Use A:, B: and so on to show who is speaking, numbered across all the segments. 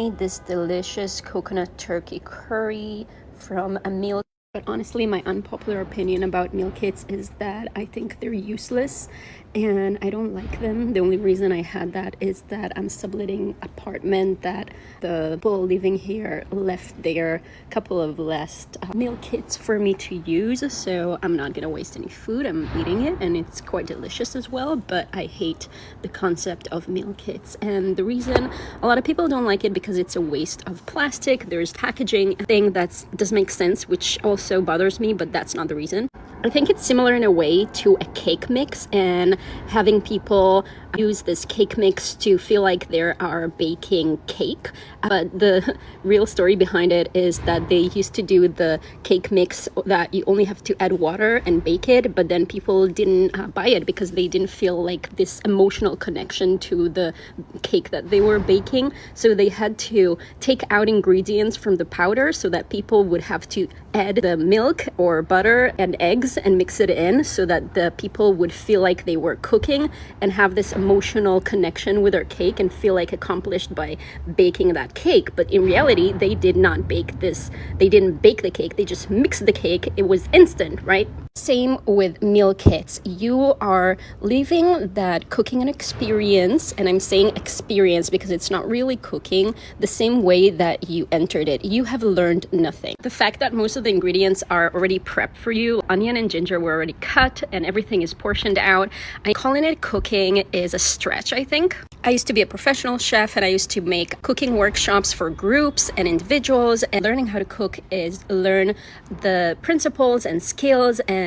A: Made this delicious coconut turkey curry from a meal. But honestly, my unpopular opinion about meal kits is that I think they're useless and I don't like them. The only reason I had that is that I'm subletting apartment that the people living here left their couple of last meal kits for me to use. So I'm not gonna waste any food. I'm eating it and it's quite delicious as well, but I hate the concept of meal kits. And the reason a lot of people don't like it because it's a waste of plastic. There's packaging thing that does make sense, which also bothers me, but that's not the reason. I think it's similar in a way to a cake mix and having people use this cake mix to feel like they are baking cake. But the real story behind it is that they used to do the cake mix that you only have to add water and bake it, but then people didn't buy it because they didn't feel like this emotional connection to the cake that they were baking. So they had to take out ingredients from the powder so that people would have to add the milk or butter and eggs and mix it in so that the people would feel like they were cooking and have this emotional connection with their cake and feel like accomplished by baking that cake. But in reality, they did not bake this. They didn't bake the cake. They just mixed the cake. It was instant, right? Same with meal kits. You are leaving that cooking an experience, and I'm saying experience because it's not really cooking, the same way that you entered it. You have learned nothing. The fact that most of the ingredients are already prepped for you, onion and ginger were already cut and everything is portioned out. Calling it cooking is a stretch, I think. I used to be a professional chef and I used to make cooking workshops for groups and individuals, and learning how to cook is learn the principles and skills and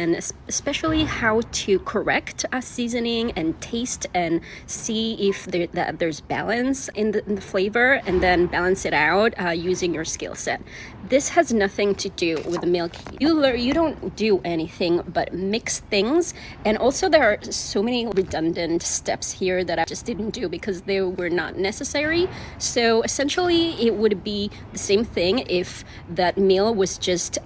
A: especially how to correct a seasoning and taste and see if there's balance in the flavor and then balance it out using your skill set. This has nothing to do with the meal kit. You don't do anything but mix things, and also there are so many redundant steps here that I just didn't do because they were not necessary. So essentially it would be the same thing if that meal was just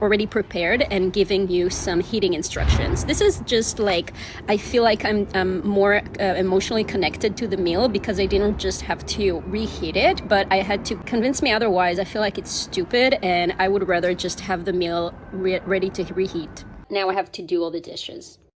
A: already prepared and giving you some heating instructions. This is just like, I feel like I'm more emotionally connected to the meal because I didn't just have to reheat it, but I had to convince me otherwise. I feel like it's stupid and I would rather just have the meal ready to reheat. Now I have to do all the dishes.